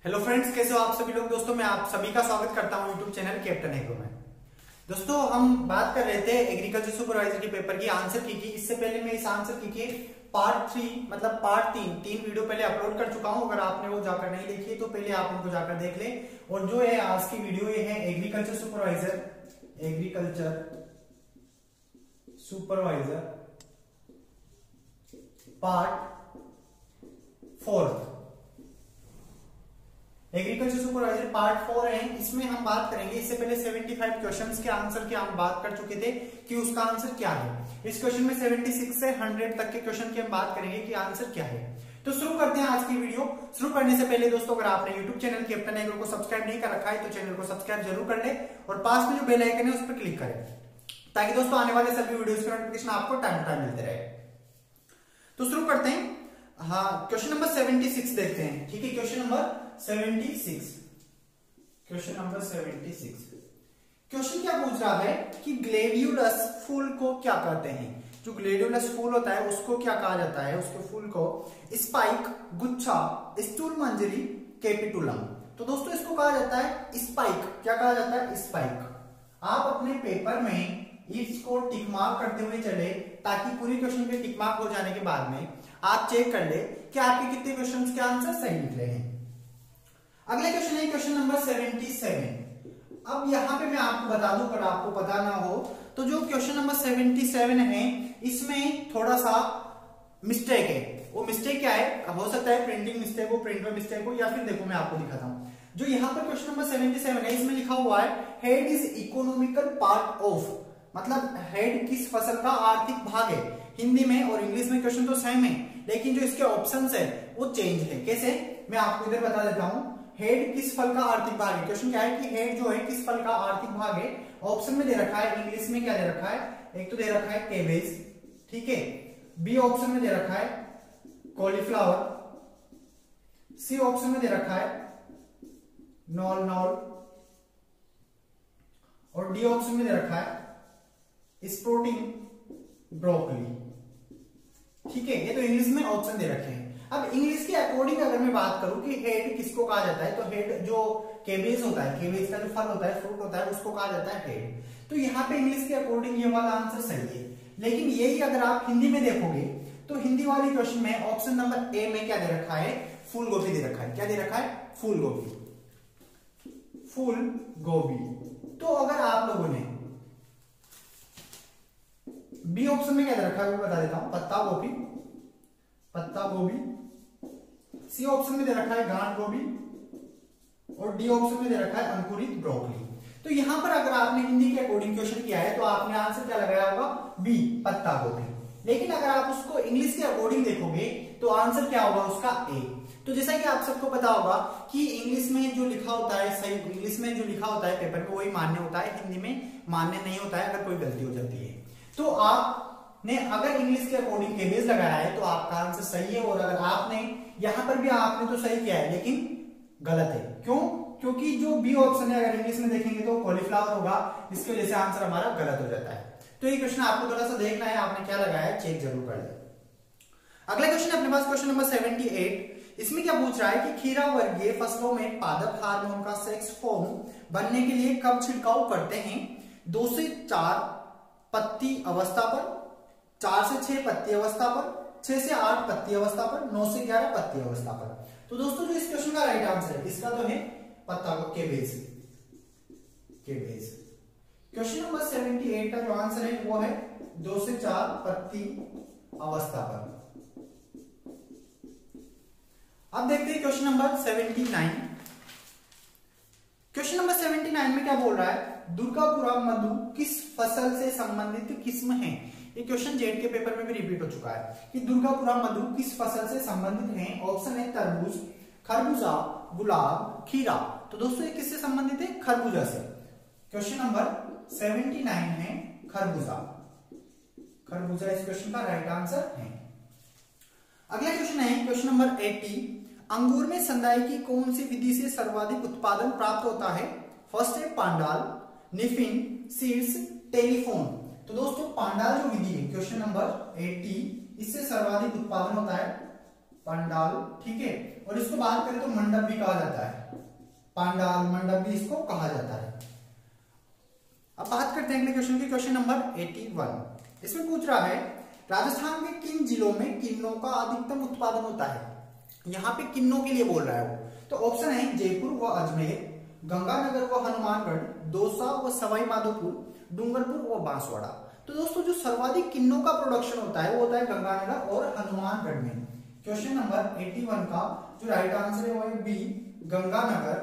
Hello friends, कैसे हो आप सभी लोग। दोस्तों मैं आप सभी का स्वागत करता हूं यूट्यूब चैनल कैप्टन एग्रो में। दोस्तों हम बात कर रहे थे एग्रीकल्चर सुपरवाइजर के पेपर की आंसर की। इससे पहले मैं इस आंसर की के पार्ट 3 मतलब पार्ट 3 वीडियो पहले अपलोड कर चुका हूं। अगर आपने वो जाकर नहीं देखी तो पहले आप उनको जाकर देख लें। और जो है आज की वीडियो ये है agriculture supervisor part 4। Agriculture supervisor part 4 है, इसमें हम बात करेंगे। इससे पहले 75 क्वेश्चंस के आंसर की हम बात कर चुके थे कि उसका आंसर क्या है। इस क्वेश्चन में 76 से 100 तक के क्वेश्चन की हम बात करेंगे कि आंसर क्या है। तो शुरू करते हैं आज की वीडियो। शुरू करने से पहले दोस्तों, अगर आपने यूट्यूब चैनल कैप्टन एग्रो को सब्सक्राइब नहीं कर रखा है तो चैनल को सब्सक्राइब जरूर कर ले और पास में जो बेल आइकन है उस पर क्लिक करें ताकि दोस्तों आने वाले सभी वीडियोस के नोटिफिकेशन आपको टाइम टू टाइम मिलते रहे। तो शुरू करते हैं। हाँ, क्वेश्चन नंबर 76 देखते हैं। ठीक है, क्वेश्चन नंबर 76। क्वेश्चन क्या पूछ रहा है कि ग्लेडियोलस फूल को क्या कहते हैं। जो ग्लेडियोलस फूल होता है उसको क्या कहा जाता है, उसके फूल को स्पाइक, गुच्छा, स्टूल मंजरी, कैपिटुलम। तो दोस्तों इसको कहा जाता है स्पाइक। क्या कहा जाता है? स्पाइक। आप अपने पेपर में इसको टिक मार्क करते हुए चले ताकि पूरी क्वेश्चन के टिक मार्क हो जाने के बाद में आप चेक कर ले कि आपके कितने क्वेश्चंस के आंसर सही निकले हैं। अगला क्वेश्चन है क्वेश्चन नंबर 77। अब यहां पे मैं आपको बता दूं, अगर आपको पता ना हो तो जो क्वेश्चन नंबर 77 है इसमें थोड़ा सा मिस्टेक है। वो मिस्टेक क्या है? हो सकता है प्रिंटिंग मिस्टेक हो, प्रिंट में मिस्टेक हो, या फिर देखो मैं आपको दिखाता हूं। जो यहाँ पर क्वेश्चन नंबर 77 है इसमें लिखा हुआ है head is economical part of, मतलब हेड किस फसल का आर्थिक भाग है। हिंदी में और इंग्लिश में क्वेश्चन तो सेम है लेकिन जो इसके ऑप्शंस है वो चेंज है। कैसे? मैं आपको इधर बता देता हूं। हेड किस फल का आर्थिक भाग है। क्वेश्चन क्या है कि हेड जो है किस फल का आर्थिक भाग है। ऑप्शन में दे रखा है, इंग्लिश में क्या दे रखा है? एक तो दे रखा है कैबेज, ठीक है। बी ऑप्शन में दे रखा है कॉलीफ्लावर। सी ऑप्शन में दे रखा है नॉल। और डी ऑप्शन में दे रखा है स्प्रोटिंग ब्रोकली। ठीक है, ये तो इंग्लिश में ऑप्शन दे रखे हैं। अब इंग्लिश के अकॉर्डिंग अगर मैं बात करूं कि हेड किसको कहा जाता है तो हेड जो केबेज होता है, केबेज का जो फल होता है, फ्रूट होता है, उसको कहा जाता है हेड। तो यहाँ पे इंग्लिश के अकॉर्डिंग ये वाला आंसर सही है। लेकिन यही अगर आप हिंदी में देखोगे तो हिंदी वाली क्वेश्चन में ऑप्शन नंबर ए में क्या दे रखा है? फूल गोभी दे रखा है। क्या दे रखा है? फूल गोभी। तो अगर आप लोगों ने बी ऑप्शन में क्या दे रखा है वो बता देता हूं, पत्ता गोभी। सी ऑप्शन में दे रखा है गांठ गोभी और डी ऑप्शन में दे रखा है अंकुरित ब्रोकली। तो यहां पर अगर आपने हिंदी के अकॉर्डिंग क्वेश्चन किया है तो आपने आंसर क्या लगाया होगा? बी, पत्ता गोभी। लेकिन अगर आप उसको इंग्लिश के अकॉर्डिंग देखोगे तो आंसर क्या होगा उसका? ए। तो जैसा कि आप सबको पता होगा कि इंग्लिश में जो लिखा होता है सही, इंग्लिश में जो लिखा होता है पेपर में वही मान्य होता है, हिंदी में मान्य नहीं होता है अगर कोई गलती हो जाती है। तो आपने अगर इंग्लिश के अकॉर्डिंग केबेज लगाया है तो आपका आंसर सही है। और अगर आपने यहां पर भी आपने तो सही किया है लेकिन गलत है। क्यों? क्योंकि जो बी ऑप्शन है अगर इंग्लिश में देखेंगे तो कॉलीफ्लावर होगा, इसकी वजह से आंसर हमारा गलत हो जाता है। तो ये क्वेश्चन आपको थोड़ा सा देखना है, आपने क्या लगाया है चेक जरूर कर ले। अगला क्वेश्चन अपने पास क्वेश्चन नंबर 78। इसमें क्या पूछ रहा है कि खीरा वर्गीय फसलों में पादप हार्मोन का सेक्स फॉर्म बनने के लिए कब छिड़काव करते हैं? 2 से 4 पत्ती अवस्था पर, 4 से 6 पत्ती अवस्था पर, 6 से 8 पत्ती अवस्था पर, 9 से 11 पत्ती अवस्था पर। तो दोस्तों जो इस क्वेश्चन का राइट आंसर है इसका तो है पत्ता केबेज। क्वेश्चन नंबर 78 का जो आंसर है वो है 2 से 4 पत्ती अवस्था पर। अब देखते हैं क्वेश्चन नंबर 79। क्वेश्चन नंबर 79 में क्या बोल रहा है? दुर्गापुरा मधु किस फसल से संबंधित किस्म है। ये क्वेश्चन जेड के पेपर में भी रिपीट हो चुका है कि दुर्गापुरा मधु किस फसल से संबंधित है। ऑप्शन है तरबूज, खरबूजा, गुलाब, खीरा। तो दोस्तों ये किससे संबंधित है? खरबूजा से। क्वेश्चन नंबर 79 है खरबूजा इस क्वेश्चन का राइट आंसर है। अगला क्वेश्चन है क्वेश्चन नंबर 80। अंगूर में संदाई की कौन सी विधि से सर्वाधिक उत्पादन प्राप्त होता है? फर्स्ट है पांडाल, निफिन, सीड्स, टेलीफोन। तो दोस्तों पांडाल जो विधि है क्वेश्चन नंबर 80 इससे सर्वाधिक उत्पादन होता है पंडाल, ठीक है। और इसको बात करें तो मंडप भी कहा जाता है, पंडाल मंडप भी इसको कहा जाता है। अब बात करते हैं अगले क्वेश्चन की, क्वेश्चन नंबर 81। इसमें पूछ रहा है राजस्थान के किन जिलों में किन्नों का अधिकतम उत्पादन होता है। यहाँ पे किन्नों के लिए बोल रहा है वो, तो ऑप्शन है जयपुर व अजमेर, गंगानगर व हनुमानगढ़, दौसा व सवाई माधोपुर, डूंगरपुर व बांसवाड़ा। तो दोस्तों जो सर्वाधिक किन्नों का प्रोडक्शन होता है वो होता है गंगानगर और हनुमानगढ़ में। क्वेश्चन नंबर 81 का जो राइट आंसर है वो है बी, गंगानगर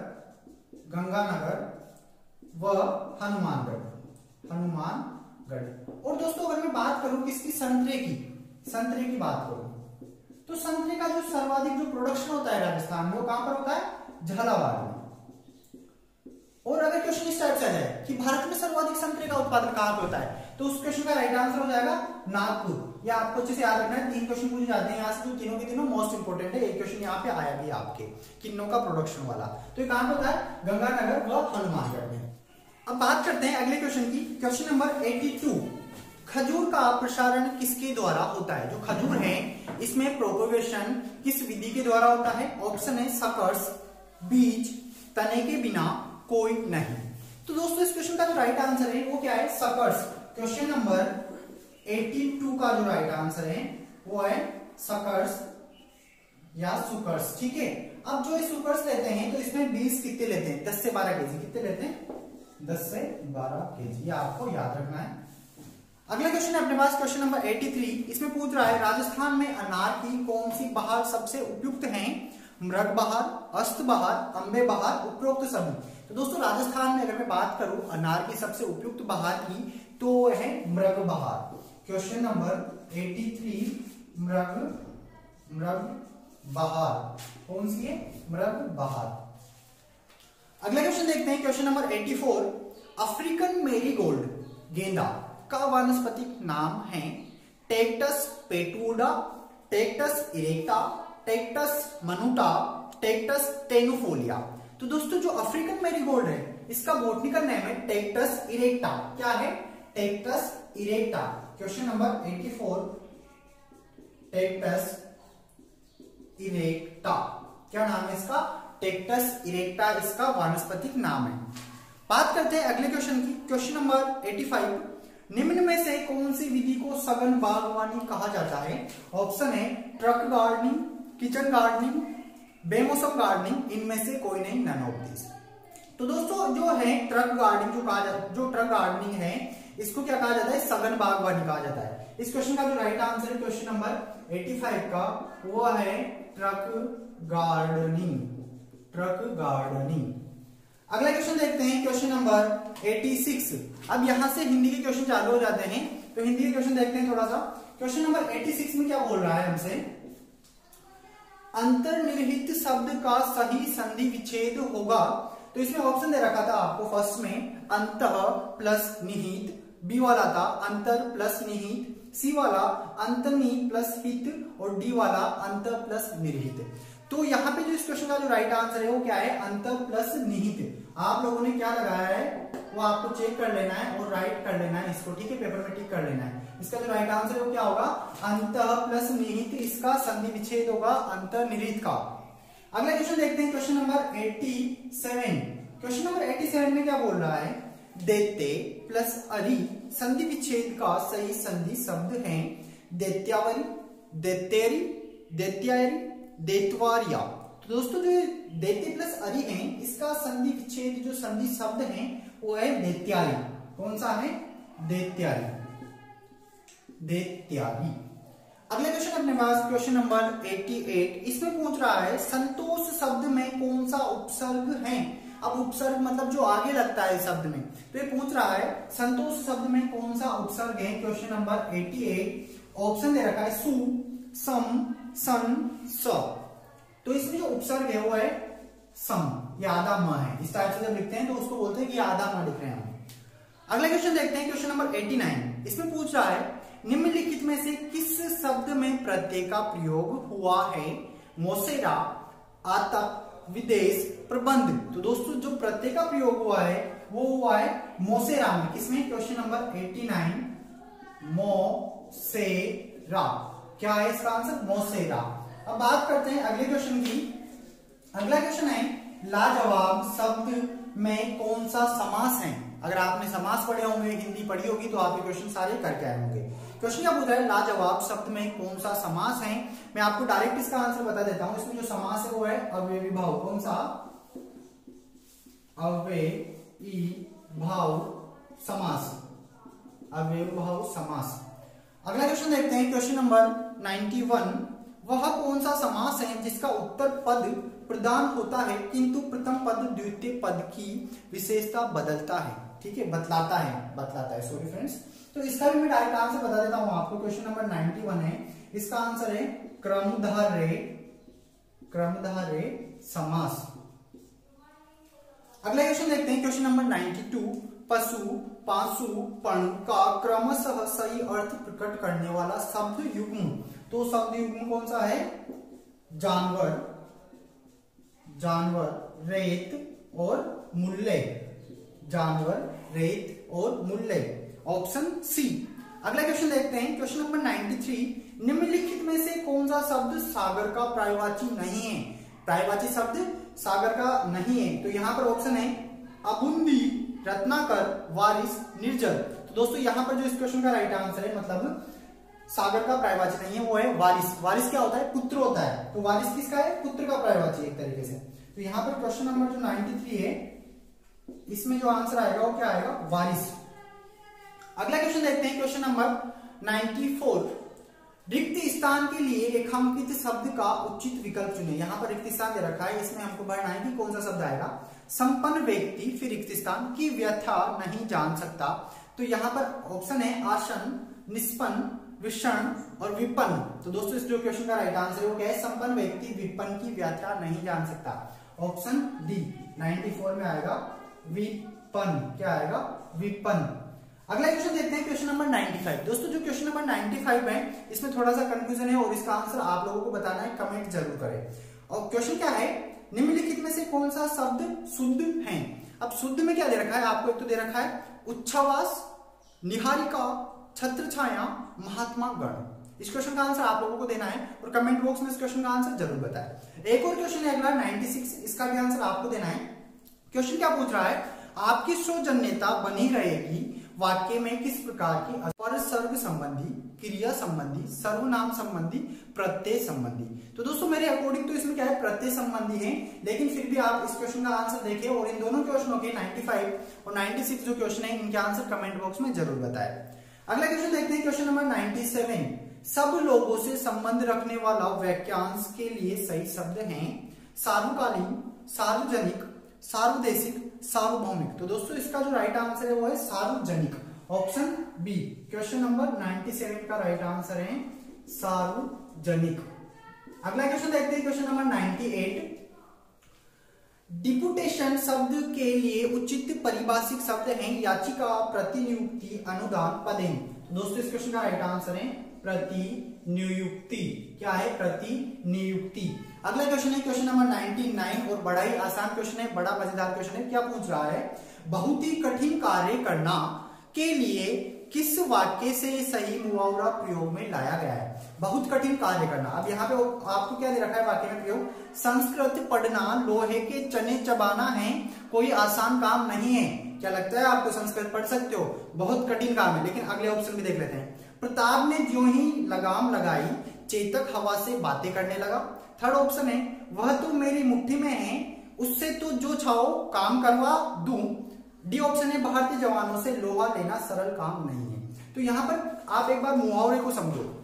व हनुमानगढ़। और दोस्तों अगर मैं बात करूं किसकी, संतरे की बात करूं तो संतरे का जो सर्वाधिक जो प्रोडक्शन होता है राजस्थान में वो कहां पर होता है, झालावाड़ में। और अगर क्वेश्चन इस टाइप से आ जाए कि भारत में सर्वाधिक संतरे का उत्पादन कहां पर होता है, तो उस क्वेश्चन का राइट आंसर हो जाएगा नागपुर। या आपको अच्छे से याद रखना है, 3 क्वेश्चन पूछे जाते हैं यहाँ से, जो तीनों के तीनों मोस्ट इंपोर्टेंट है। एक क्वेश्चन यहाँ पे आया भी आपके किन्नों का प्रोडक्शन वाला, तो ये कहां पर होता है, गंगानगर व हनुमानगढ़ में। अब बात करते हैं अगले क्वेश्चन की, क्वेश्चन नंबर 82। खजूर का प्रसारण किसके द्वारा होता है। जो खजूर है इसमें प्रोपोगेशन किस विधि के द्वारा होता है। ऑप्शन है सकर्स, बीज, तने के बिना, कोई नहीं। तो दोस्तों इस क्वेश्चन का जो राइट आंसर है वो क्या है, सकर्स। क्वेश्चन नंबर 82 का जो राइट आंसर है वो है सकर्स या सुकर्स, ठीक है। अब जो सुकर्स लेते हैं तो इसमें बीज कितने लेते हैं, 10 से 12 केजी। कितने लेते हैं, 10 से 12 केजी, आपको याद रखना है। अगला क्वेश्चन है अपने पास क्वेश्चन नंबर 83। इसमें पूछ रहा है राजस्थान में अनार की कौन सी बहार सबसे उपयुक्त है। मृग बहार, अस्त बहार, अम्बे बहार, उपरोक्त सभी। तो दोस्तों राजस्थान में अगर मैं बात करूं अनार की सबसे उपयुक्त बहार की तो है मृग बहार। क्वेश्चन नंबर 83 मृग बहार कौन सी है, मृग बहार। अगला क्वेश्चन देखते हैं क्वेश्चन नंबर 84। अफ्रीकन मेरीगोल्ड गेंदा का वानस्पतिक नाम है टेक्टस पेटूडा, टेक्टस इरेक्टा, टेक्टस मनुटा, टेक्टस टेनुफोलिया। तो दोस्तों जो अफ्रीकन मेरीगोल्ड है इसका बॉटनिकल नेम है टेक्टस इरेक्टा। क्या है, टेक्टस इरेक्टा। क्वेश्चन नंबर 84 टेक्टस इरेक्टा, क्या नाम है इसका, टेक्टस इरेक्टा इसका वानस्पतिक नाम है। बात करते हैं अगले क्वेश्चन की, क्वेश्चन नंबर 85। निम्न में से कौन सी विधि को सघन बागवानी कहा जाता है। ऑप्शन है ट्रक गार्डनिंग, किचन गार्डनिंग, बेमौसम गार्डनिंग, इनमें से कोई नहीं, नन ऑफ दिस। तो दोस्तों जो है ट्रक गार्डनिंग जो ट्रक गार्डनिंग है इसको क्या कहा जाता है, सघन बागवानी कहा जाता है। इस क्वेश्चन का जो राइट आंसर है क्वेश्चन नंबर 85 का वो है ट्रक गार्डनिंग। अगला क्वेश्चन देखते हैं क्वेश्चन नंबर 86। अब यहां से हिंदी के क्वेश्चन चालू हो जाते हैं, तो हिंदी के क्वेश्चन देखते हैं थोड़ा सा। क्वेश्चन नंबर 86 में क्या बोल रहा है हमसे, अंतर्निहित शब्द का सही संधि विच्छेद होगा। तो इसमें ऑप्शन दे रखा था आपको, फर्स्ट में अंतः प्लस निहित, बी वाला था अंतर प्लस निहित, सी वाला अंतनि प्लस हित और डी वाला अंतर प्लस निर्हित। तो यहाँ पे जो इस क्वेश्चन का जो राइट आंसर है वो क्या है, अंतर प्लस निहित। आप लोगों ने क्या लगाया है वो आपको चेक कर लेना है और राइट कर लेना है इसको, ठीक है, पेपर में टिक कर लेना है। इसका जो राइट आंसर है वो क्या होगा, अंतः प्लस निहित, इसका संधि विच्छेद होगा अंतर निहित का। अगला क्वेश्चन देखते हैं क्वेश्चन नंबर 87। क्वेश्चन नंबर 87 में क्या बोल रहा है, दैत्य प्लस अरि संधि विच्छेद का सही संधि शब्द है दैत्यावरी, दैत्तेरी, दैत्यायरी, दैत्वारिया। तो दोस्तों जो दैत्य प्लस अरि है इसका संधि विच्छेद जो संधि शब्द है वो है दैत्यारी। कौन सा है, दैत्यारी। अगले क्वेश्चन अपने पास क्वेश्चन नंबर 88। इसमें पूछ रहा है संतोष शब्द में कौन सा उपसर्ग है। अब उपसर्ग मतलब जो आगे लगता है शब्द में, तो ये पूछ रहा है संतोष शब्द में कौन सा उपसर्ग है। क्वेश्चन नंबर 88 ऑप्शन दे रखा है सु, सम, सन, स। तो इसमें जो उपसर्ग है वो है सम, ये आधा म है। इस टाइप से जब लिखते हैं तो उसको बोलते हैं कि आधा म लिख रहे हैं हम। अगला क्वेश्चन देखते हैं क्वेश्चन नंबर 89। इसमें पूछ रहा है निम्नलिखित में से किस शब्द में प्रत्यय का प्रयोग हुआ है, मोसेरा, आतप, विदेश, प्रबंध। तो दोस्तों जो प्रत्यय का प्रयोग हुआ है वो हुआ है मोसेरा में। किसमें, क्वेश्चन नंबर 89 मोसेरा। क्या है इसका आंसर, मोसेरा। अब बात करते हैं अगले क्वेश्चन की। अगला क्वेश्चन है लाजवाब शब्द में कौन सा समास है। अगर आपने समास पढ़े होंगे, हिंदी पढ़ी होगी, तो आप ये क्वेश्चन सारे करके आए होंगे। क्वेश्चन क्या पूछ रहा है, लाजवाब शब्द में कौन सा समास है। मैं आपको डायरेक्ट इसका आंसर बता देता हूं। इसमें जो समास है वो है अव्ययी भाव। कौन सा? अव्ययी भाव समास। अव्ययी भाव समास। अगला क्वेश्चन देखते हैं, क्वेश्चन नंबर 91। वह कौन सा समास है जिसका उत्तर पद प्रधान होता है किंतु प्रथम पद द्वितीय पद की विशेषता बदलता है। ठीक है, बतलाता है सॉरी फ्रेंड्स। तो इसका भी मैं डायरेक्ट आंसर बता देता हूं आपको। क्वेश्चन नंबर 91 है, इसका आंसर है क्रमधारय समास। अगला क्वेश्चन देखते हैं, क्वेश्चन नंबर 92। पशु, पांसु, पण का क्रमशः सही अर्थ प्रकट करने वाला शब्द युग्म। तो शब्द युग्म कौन सा है? जानवर, रेत और मूल्य। Option C. अगला क्वेश्चन देखते हैं, क्वेश्चन नंबर 93। निम्नलिखित में से कौन सा शब्द सागर का पर्यायवाची नहीं है। पर्यायवाची शब्द सागर का नहीं है, तो यहां पर ऑप्शन है अबुंदी, रत्नाकर, वारिस, निर्जल। तो दोस्तों यहां पर जो इस क्वेश्चन का राइट आंसर है, मतलब सागर का पर्यायवाची नहीं है, वो है वारिस। वारिस क्या होता है? पुत्र होता है। तो वारिस किसका है? पुत्र का पर्यायवाची एक तरीके से। तो यहां पर क्वेश्चन नंबर जो 93 है, इसमें जो आंसर आएगा वो क्या आएगा? वारिस। अगला क्वेश्चन देखते हैं, क्वेश्चन नंबर 94। रिक्त स्थान के लिए रेखांकित शब्द का उचित विकल्प चुने। यहां पर रिक्त स्थान दे रखा है, इसमें हमको भरना है कि कौन सा शब्द आएगा। संपन्न व्यक्ति, फिर रिक्त स्थान की व्यथा नहीं जान सकता। तो यहां पर ऑप्शन है आसन, निष्पन्न, विषण और विपन्न। तो दोस्तों इस जो क्वेश्चन का राइट आंसर है वो क्या है? संपन्न व्यक्ति विपन्न की व्यथा नहीं जान सकता। ऑप्शन डी 94 में आएगा विपन्न। क्या आएगा? विपन्न। अगला क्वेश्चन देखते हैं, क्वेश्चन नंबर 95। दोस्तों जो क्वेश्चन नंबर 95 है, इसमें थोड़ा सा कंफ्यूजन है और इसका आंसर आप लोगों को बताना है, कमेंट जरूर करें। और क्वेश्चन क्या है, निम्नलिखित में से कौन सा शब्द शुद्ध है। अब शुद्ध में क्या दे रखा है आपको? एक तो दे रखा है उच्छ्वास, निहारिका, छत्र छाया, महात्मा गण। इस क्वेश्चन का आंसर आप लोगों को देना है और कमेंट बॉक्स में इस क्वेश्चन का आंसर जरूर बताएं। एक और क्वेश्चन है अगला 96, इसका भी आंसर आपको देना है। क्वेश्चन क्या पूछ रहा है, आपकी सौजन्यता बनी रहेगी वाक्य में किस प्रकार की परसर्ग संबंधी, क्रिया संबंधी, सर्वनाम संबंधी, प्रत्यय संबंधी। तो दोस्तों मेरे अकॉर्डिंग तो इसमें क्या है? प्रत्यय संबंधी है, लेकिन फिर भी आप इस क्वेश्चन का आंसर देखिए और इन दोनों क्वेश्चनों के 95 और 96 जो क्वेश्चन है इनके आंसर कमेंट बॉक्स में जरूर बताएं। अगला क्वेश्चन देखते हैं, क्वेश्चन नंबर 97। सब लोगों से संबंध रखने वाला वाक्यांश के लिए सही शब्द हैं सार्वकालीन, सार्वजनिक, सार्वदेशिक, सार्वभौमिक। तो दोस्तों इसका जो राइट आंसर है वो है सार्वजनिक। ऑप्शन बी क्वेश्चन नंबर 97 का राइट आंसर है सार्वजनिक। अगला क्वेश्चन देखते हैं, क्वेश्चन नंबर 98। डिपुटेशन शब्द के लिए उचित परिभाषिक शब्द हैं याचिका, प्रतिनियुक्ति, अनुदान, पदेन। तो दोस्तों इस क्वेश्चन का राइट आंसर है प्रतिनियुक्ति। क्या है? प्रतिनियुक्ति। अगला क्वेश्चन है क्वेश्चन नंबर 99 और बड़ा ही आसान क्वेश्चन है, बड़ा मजेदार क्वेश्चन है। क्या पूछ रहा है, बहुत ही कठिन कार्य करना के लिए किस वाक्य से सही मुहावरा प्रयोग में लाया गया है। बहुत कठिन कार्य करना, अब यहाँ पे आपको क्या दे रखा है वाक्य में प्रयोग, संस्कृत पढ़ना लोहे के चने चबाना है, कोई आसान काम नहीं है। क्या लगता है आपको संस्कृत पढ़ सकते हो? बहुत कठिन काम है। लेकिन अगले ऑप्शन भी देख लेते हैं। प्रताप ने ज्यों ही लगाम लगाई, चेतक हवा से बातें करने लगा। थर्ड ऑप्शन है, वह तो मेरी मुट्ठी में है, उससे तो जो चाहो काम करवा दूं। डी ऑप्शन है, भारतीय जवानों से लोहा लेना सरल काम नहीं है। तो यहां पर आप एक बार मुहावरे को समझो।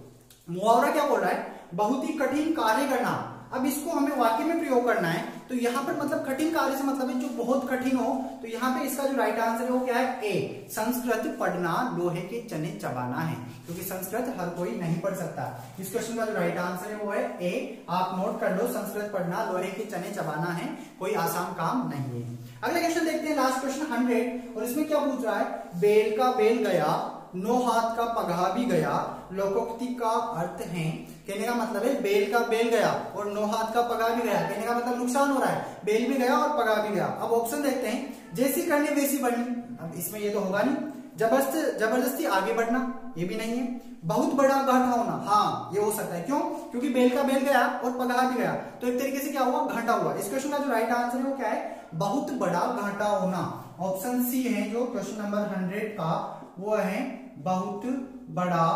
मुहावरा क्या बोल रहा है? बहुत ही कठिन कार्य करना। अब इसको हमें वाक्य में प्रयोग करना है, तो यहाँ पर मतलब कठिन कार्य से मतलब है जो बहुत कठिन हो। तो यहाँ पे इसका जो राइट आंसर है वो क्या है? ए, संस्कृत पढ़ना लोहे के चने चबाना है, क्योंकि संस्कृत हर कोई नहीं पढ़ सकता। इस क्वेश्चन का जो राइट आंसर है वो है ए। आप नोट कर लो, संस्कृत पढ़ना लोहे के चने चबाना है, कोई आसान काम नहीं है। अगला क्वेश्चन देखते हैं, लास्ट क्वेश्चन 100, और इसमें क्या पूछ रहा है, बेल का बेल गया, नो हाथ का पगहा भी गया, लोकोक्ति का अर्थ है। कहने का मतलब है बेल का बेल गया और नो हाथ का पगहा भी गया। कहने का मतलब नुकसान हो रहा है, बेल भी गया और पगहा भी गया। अब ऑप्शन देखते हैं, जैसी करनी वैसी बनी। अब इसमें ये तो होगा नहीं, जबरदस्ती आगे बढ़ना, ये भी नहीं है। बहुत बड़ा घाटा होना, हाँ ये हो सकता है। क्यों? क्योंकि बेल का बेल गया और पगहा भी गया, तो एक तरीके से क्या हुआ, घाटा हुआ। इस क्वेश्चन का जो राइट आंसर है वो क्या है, बहुत बड़ा घाटा होना। ऑप्शन सी है जो क्वेश्चन नंबर 100 का, वो है बहुत बड़ा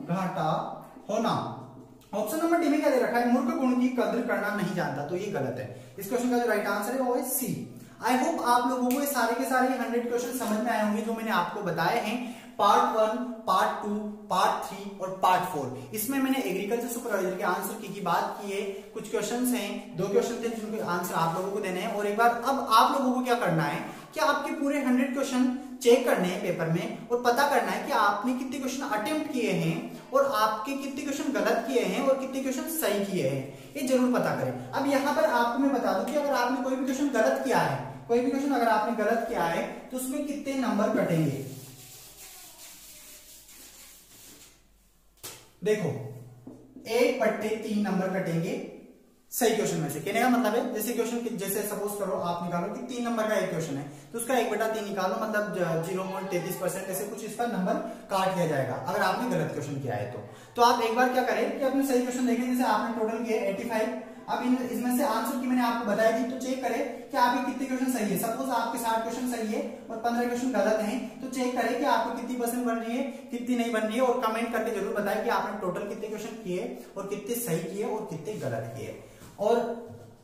घाटा होना। ऑप्शन नंबर डी में क्या दे रखा है, मूर्ख गुण की कद्र करना नहीं जानता, तो ये गलत है। इस क्वेश्चन का जो राइट आंसर है वो है सी। आई होप आप लोगों को ये सारे के सारे 100 क्वेश्चन समझ में आए होंगे जो मैंने आपको बताए हैं। पार्ट 1, पार्ट 2, पार्ट 3 और पार्ट 4। इसमें मैंने एग्रीकल्चर सुपरवाइजर के आंसर की बात की है। कुछ क्वेश्चंस हैं, 2 क्वेश्चन थे जिनके आंसर आप लोगों को देने हैं। और एक बार अब आप लोगों को क्या करना है कि आपके पूरे 100 क्वेश्चन चेक करने हैं पेपर में और पता करना है कि आपने कितने क्वेश्चन अटेम्प्ट किए हैं और आपके कितने क्वेश्चन गलत किए हैं और कितने क्वेश्चन सही किए हैं, ये जरूर पता करें। अब यहाँ पर आपको मैं बता दूं कि अगर आपने कोई भी क्वेश्चन गलत किया है, कोई भी क्वेश्चन अगर आपने गलत किया है तो उसमें कितने नंबर कटेंगे। देखो 1/3 नंबर कटेंगे सही क्वेश्चन में से। कहने का मतलब है जैसे सपोज करो आप निकालो कि 3 नंबर का एक क्वेश्चन है तो उसका 1/3 निकालो, मतलब 0.33% ऐसे कुछ इसका नंबर काट लिया जाएगा अगर आपने गलत क्वेश्चन किया है तो आप एक बार क्या करें कि अपने सही क्वेश्चन देखें। जैसे आपने टोटल किए 85, अब इसमें से आंसर की मैंने आपको बताई थी, तो चेक करें कि आपके कितने क्वेश्चन सही है। सपोज आपके 60 क्वेश्चन सही है और 15 क्वेश्चन गलत हैं, तो चेक करें कि आपको कितनी परसेंट बन रही है, कितनी नहीं बन रही है, और कमेंट करके जरूर बताएं कि आपने टोटल कितने क्वेश्चन किए और कितने सही किए और कितने गलत किए। और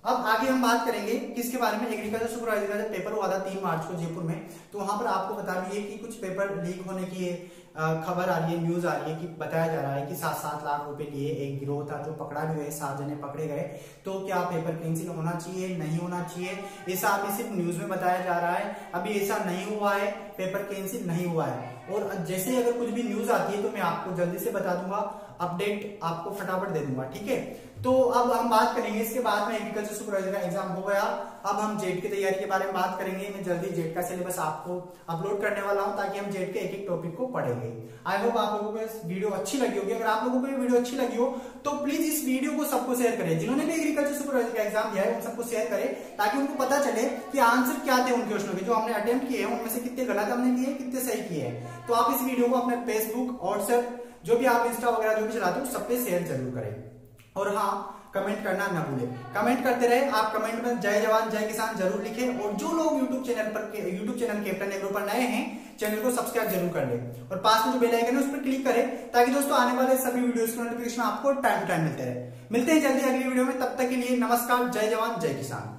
अब आगे हम बात करेंगे किसके बारे में, एग्रीकल्चर सुपरवाइजर का जब पेपर हुआ था 3 मार्च को जयपुर में, तो वहां पर आपको बता दिए कि कुछ पेपर लीक होने की खबर आ रही है, न्यूज आ रही है कि बताया जा रहा है कि 7-7 लाख रुपए लिए एक गिरोह था जो पकड़ा भी गए, 7 जने पकड़े गए। तो क्या पेपर कैंसिल होना चाहिए, नहीं होना चाहिए, ऐसा अभी सिर्फ न्यूज में बताया जा रहा है। अभी ऐसा नहीं हुआ है, पेपर कैंसिल नहीं हुआ है। और जैसे अगर कुछ भी न्यूज आती है तो मैं आपको जल्दी से बता दूंगा, अपडेट आपको फटाफट दे दूंगा, ठीक है। तो अब हम बात करेंगे इसके बाद में एग्रीकल्चर सुपरवाइजर का एग्जाम हो गया, अब हम जेट की तैयारी के बारे में बात करेंगे। मैं जल्दी जेट का सिलेबस आपको अपलोड करने वाला हूं ताकि हम जेट के एक एक टॉपिक को पढ़ेंगे। आई होप आप लोगों को इस वीडियो अच्छी लगी होगी। अगर आप लोगों को ये वीडियो अच्छी लगी हो तो प्लीज इस वीडियो को सबको शेयर करें। जिन्होंने भी एग्रीकल्चर सुपरवाइजर का एग्जाम दिया है उन सबको शेयर करें ताकि उनको पता चले कि आंसर क्या थे उन क्वेश्चनों के जो हमने अटेम्प्ट किए हैं, उनमें से कितने गलत हमने किए, कितने सही किए हैं। तो आप इस वीडियो को अपने फेसबुक, व्हाट्सएप, जो भी आप इंस्टा वगैरह जो भी चलाते हो सब पे शेयर जरूर करें। और हाँ, कमेंट करना ना भूलें, कमेंट करते रहे। आप कमेंट में जय जवान जय किसान जरूर लिखें। और जो लोग यूट्यूब चैनल कैप्टन एग्रो पर नए हैं, चैनल को सब्सक्राइब जरूर कर लें और पास में जो बेल आइकन है उस पर क्लिक करें ताकि दोस्तों आने वाले सभी वीडियोस के नोटिफिकेशन आपको टाइम टू टाइम मिलते रहे। मिलते हैं जल्दी अगली वीडियो में, तब तक के लिए नमस्कार, जय जवान जय किसान।